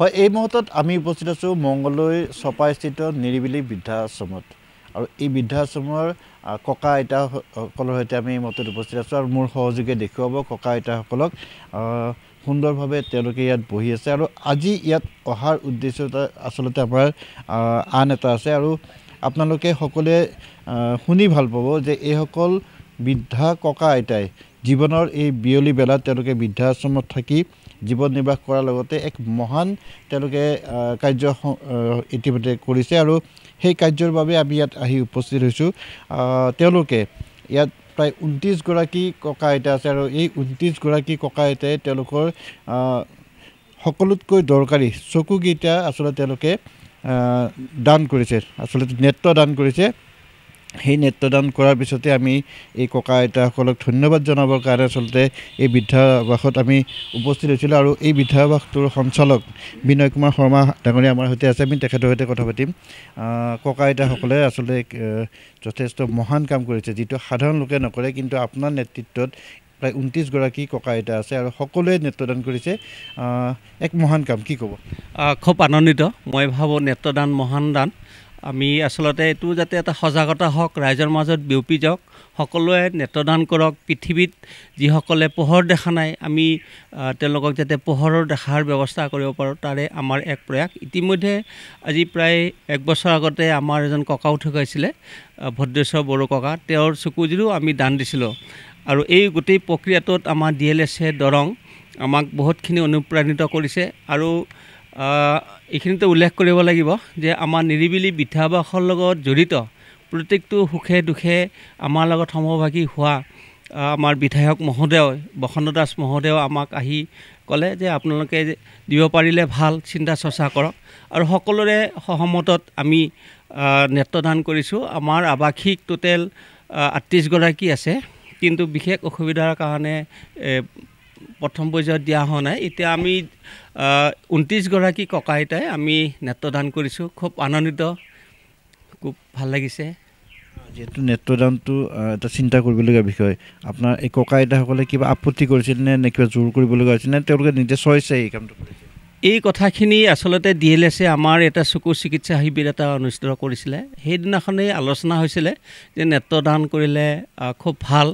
হয়, এই মুহূৰ্তত আমি উপস্থিত আছোঁ মংগলদৈ চপাইস্থিত নিৰিবিলি বৃদ্ধাশ্ৰমত আৰু এই বৃদ্ধাশ্ৰমৰ ককা আইতাসকলৰ সৈতে আমি এই মুহূৰ্তত উপস্থিত আছোঁ আৰু মোৰ সহযোগে দেখুৱাব ককা আইতাসকলক সুন্দৰভাৱে তেওঁলোকে ইয়াত বহি আছে আৰু আজি ইয়াত অহাৰ উদ্দেশ্যতা আচলতে আমাৰ আন এটা আছে আৰু আপোনালোকে সকলোৱে শুনি ভাল পাব যে এইসকল বৃদ্ধা ককা আইতাই জীৱনৰ এই বিয়লি বেলাত তেওঁলোকে বৃদ্ধাশ্ৰমত থাকি জীৱন নিৰ্বাহ কৰাৰ লগতে এক মহান তেওঁলোকে কাৰ্য ইতিমধ্যে কৰিছে আৰু সেই কাৰ্যৰ বাবে আমি ইয়াত আহি উপস্থিত হৈছোঁ তেওঁলোকে ইয়াত প্ৰায় 29 গৰাকী ককা আইতা আছে আৰু এই 29 গৰাকী ককা আইতাই তেওঁলোকৰ সকলোতকৈ দৰকাৰী চকুকেইটা আচলতে তেওঁলোকে দান কৰিছে আচলতে নেত্ৰ দান কৰিছে সেই নেত্ৰদান কৰাৰ পিছতে আমি এই ককা আইতাসকলক ধন্যবাদ জনাবৰ কাৰণে আচলতে এই বৃদ্ধাবাসত আমি উপস্থিত হৈছিলোঁ আৰু এই বৃদ্ধাবাসটোৰ সঞ্চালক বিনয় কুমাৰ শৰ্মা ডাঙৰীয়া আমাৰ সৈতে আছে আমি তেখেতৰ সৈতে কথা পাতিম ককা আইতাসকলে আচলতে যথেষ্ট মহান কাম কৰিছে যিটো সাধাৰণ লোকে নকৰে কিন্তু আপোনাৰ নেতৃত্বত প্ৰায় 29 গৰাকী ককা আইতা আছে আৰু সকলোৱে নেত্ৰদান কৰিছে এক মহান কাম কি ক'ব খুব আনন্দিত মই ভাবোঁ নেত্ৰদান মহান দান আমি আচলতে এইটো যাতে এটা সজাগতা হওক ৰাইজৰ মাজত বিয়পি যাওক সকলোৱে নেত্ৰদান কৰক পৃথিৱীত যিসকলে পোহৰ দেখা নাই আমি তেওঁলোকক যাতে পোহৰৰ দেখাৰ ব্যৱস্থা কৰিব পাৰোঁ তাৰে আমাৰ এক প্ৰয়াস ইতিমধ্যে আজি প্ৰায় 1 বছৰ আগতে আমাৰ এজন ককাও ঢুকাইছিলে ভদ্ৰেশ্বৰ বড়ো ককা তেওঁৰ চকুযোৰো আমি দান দিছিলোঁ আৰু এই গোটেই প্ৰক্ৰিয়াটোত আমাৰ DLSA দৰং আমাক বহুতখিনি অনুপ্ৰাণিত কৰিছে আৰু এইখিনিতে উল্লেখ কৰিব লাগিব যে আমাৰ নিৰিবিলি বৃদ্ধাবাসৰ লগত জড়িত প্ৰত্যেকটো সুখে দুখে আমাৰ লগত সমভাগী হোৱা আমাৰ বিধায়ক মহোদয় বসন্ত দাস মহোদয় আমাক আহি ক'লে যে আপোনালোকে দিব পাৰিলে ভাল চিন্তা চৰ্চা কৰক আৰু সকলোৰে সহমতত আমি নেত্ৰদান কৰিছোঁ আমাৰ আৱাসিক টোটেল 38 গৰাকী আছে কিন্তু বিশেষ অসুবিধাৰ কাৰণে প্ৰথম পৰ্যায়ত দিয়া হোৱা নাই এতিয়া আমি 29 গৰাকী ককা আইতাই আমি নেত্ৰদান কৰিছোঁ খুব আনন্দিত খুব ভাল লাগিছে যেহেতু নেত্ৰদানটো এটা চিন্তা কৰিবলগীয়া বিষয় আপোনাৰ এই ককা আইতাসকলে কিবা আপত্তি কৰিছিল নে কিবা জোৰ কৰিবলগীয়া হৈছিল নে তেওঁলোকে নিজে চইছে এই কামটো কৰিছে এই কথাখিনি আচলতে DLSA আমাৰ এটা চকু চিকিৎসা শিবিৰ এটা অনুষ্ঠিত কৰিছিলে সেইদিনাখনেই আলোচনা হৈছিলে যে নেত্ৰদান কৰিলে খুব ভাল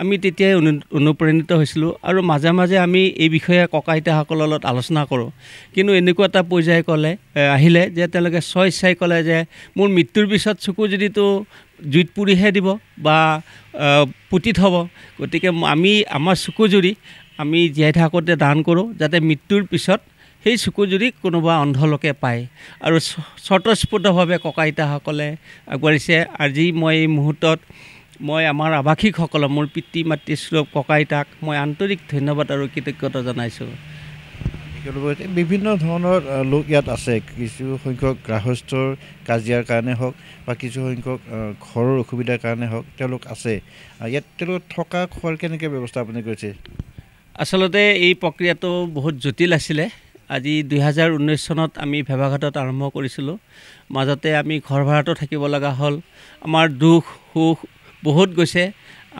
আমি তেতিয়াই অনুপ্ৰাণিত হৈছিলোঁ আৰু মাজে মাজে আমি এই বিষয়ে ককা আইতাসকলৰ লগত আলোচনা কৰোঁ কিন্তু এনেকুৱা এটা পৰ্যায় আহিলে যে তেওঁলোকে চইচ চাই ক'লে যে মোৰ মৃত্যুৰ পিছত চকু যদিতো জুইত পুৰিহে দিব বা পুতি থ'ব গতিকে আমি আমাৰ চকুজুৰি আমি জীয়াই থাকোঁতে দান কৰোঁ যাতে মৃত্যুৰ পিছত সেই চকুজুৰি কোনোবা অন্ধ লোকে পায় আৰু স্বতঃস্ফূৰ্তভাৱে ককা আইতাসকলে আগবাঢ়িছে আজি মই এই মুহূৰ্তত মই আমাৰ আৱাসিকসকলক মোৰ পিতৃ মাতৃ স্বৰূপ ককা আইতাক মই আন্তৰিক ধন্যবাদ আৰু কৃতজ্ঞতা জনাইছোঁ বিভিন্ন ধৰণৰ লোক ইয়াত আছে কিছু সংখ্যক গৃহস্থৰ কাজিয়াৰ কাৰণে হওক বা কিছু সংখ্যক ঘৰৰ অসুবিধাৰ কাৰণে হওক তেওঁলোক আছে ইয়াত তেওঁলোক থকা খোৱাৰ কেনেকৈ ব্যৱস্থা আপুনি কৰিছে আচলতে এই প্ৰক্ৰিয়াটো বহুত জটিল আছিলে আজি 2019 চনত আমি ভেবাঘাটত আৰম্ভ কৰিছিলোঁ মাজতে আমি ঘৰ ভাড়াটো থাকিব লগা হ'ল আমাৰ দুখ সুখ বহুত গৈছে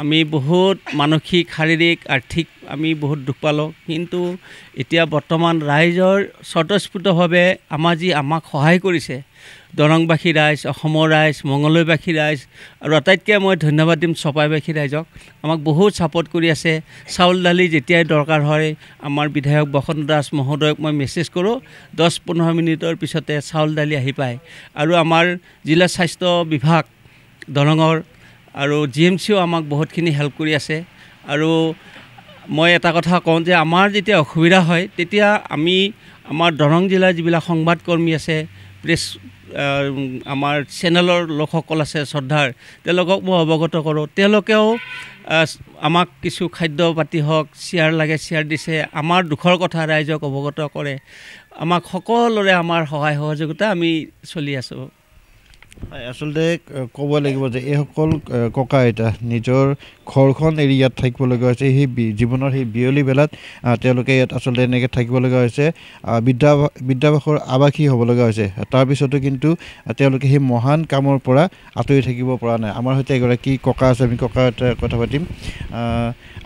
আমি বহুত মানসিক শাৰীৰিক আৰ্থিক আমি বহুত দুখ পালোঁ কিন্তু এতিয়া বৰ্তমান ৰাইজৰ স্বতঃস্ফূৰ্তভাৱে আমাক সহায় কৰিছে দৰংবাসী ৰাইজ অসমৰ ৰাইজ মংগলদৈবাসী ৰাইজ আৰু আটাইতকৈ মই ধন্যবাদ দিম চপাইবাসী ৰাইজক আমাক বহুত ছাপোৰ্ট কৰি আছে চাউল দালি যেতিয়াই দৰকাৰ হয় আমাৰ বিধায়ক বসন্ত দাস মহোদয়ক মই মেছেজ কৰোঁ 10-15 মিনিটৰ পিছতে চাউল দালি আহি পায় আৰু আমাৰ জিলা স্বাস্থ্য বিভাগ দৰঙৰ আৰু GMCও আমাক বহুতখিনি হেল্প কৰি আছে আৰু মই এটা কথা কওঁ যে আমাৰ যেতিয়া অসুবিধা হয় তেতিয়া আমি আমাৰ দৰং জিলাৰ যিবিলাক সংবাদকৰ্মী আছে প্ৰেছ আমাৰ চেনেলৰ লোকসকল আছে শ্ৰদ্ধাৰ তেওঁলোকক মই অৱগত কৰোঁ তেওঁলোকেও আমাক কিছু খাদ্য পাতি হওক শ্বেয়াৰ লাগে শ্বেয়াৰ দিছে আমাৰ দুখৰ কথা ৰাইজক অৱগত কৰে আমাক সকলোৰে আমাৰ সহায় সহযোগিতা আমি চলি আছোঁ আচলতে ক'ব লাগিব যে এইসকল ককা আইতা নিজৰ ঘৰখন এৰি ইয়াত থাকিবলগীয়া হৈছে সেই জীৱনৰ সেই বিয়লি বেলাত তেওঁলোকে ইয়াত আচলতে এনেকৈ থাকিবলগীয়া হৈছে বৃদ্ধাবাসৰ আৱাসী হ'ব লগা হৈছে তাৰপিছতো কিন্তু তেওঁলোকে সেই মহান কামৰ পৰা আঁতৰি থাকিব পৰা নাই আমাৰ সৈতে এগৰাকী ককা আছে আমি ককা কথা পাতিম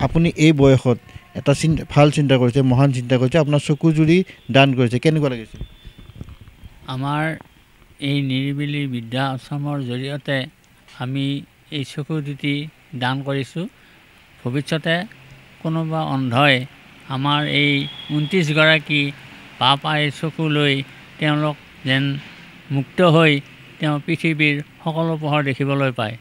আপুনি এই বয়সত এটা ভাল চিন্তা কৰিছে, মহান চিন্তা কৰিছে, আপোনাৰ চকু জুৰি দান কৰিছে, কেনেকুৱা লাগিছে? আমাৰ এই নিৰিবিলি বৃদ্ধা আশ্ৰমৰ জৰিয়তে আমি এই চকু দুটি দান কৰিছোঁ। ভৱিষ্যতে কোনোবা অন্ধই আমাৰ এই 29গৰাকী পাই চকু লৈ তেওঁলোক যেন মুক্ত হৈ তেওঁ পৃথিৱীৰ সকলো পোহৰ দেখিবলৈ পায়।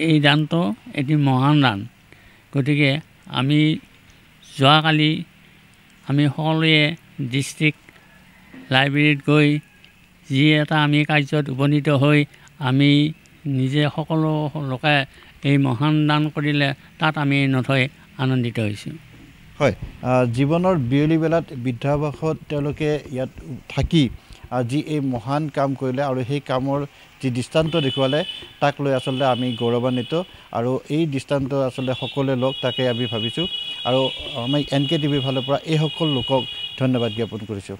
এই দানটো এটি মহান দান। গতিকে আমি যোৱাকালি আমি সকলোৱে ডিষ্ট্ৰিক্ট লাইব্ৰেৰীত গৈ যি এটা আমি কাৰ্যত উপনীত হৈ আমি নিজে সকলো লোকে এই মহান দান কৰিলে তাত আমি নথৈ আনন্দিত হৈছোঁ। হয়, জীৱনৰ বিয়লি বেলাত বৃদ্ধাবাসত তেওঁলোকে ইয়াত থাকি যি এই মহান কাম কৰিলে আৰু সেই কামৰ যি দৃষ্টান্ত দেখুৱালে তাক লৈ আচলতে আমি গৌৰৱান্বিত, আৰু এই দৃষ্টান্ত আচলতে সকলোৱে লওক তাকে আমি ভাবিছোঁ। আৰু আমি NK টিভিৰ ফালৰ পৰা এই সকলো লোকক ধন্যবাদ জ্ঞাপন কৰিছোঁ।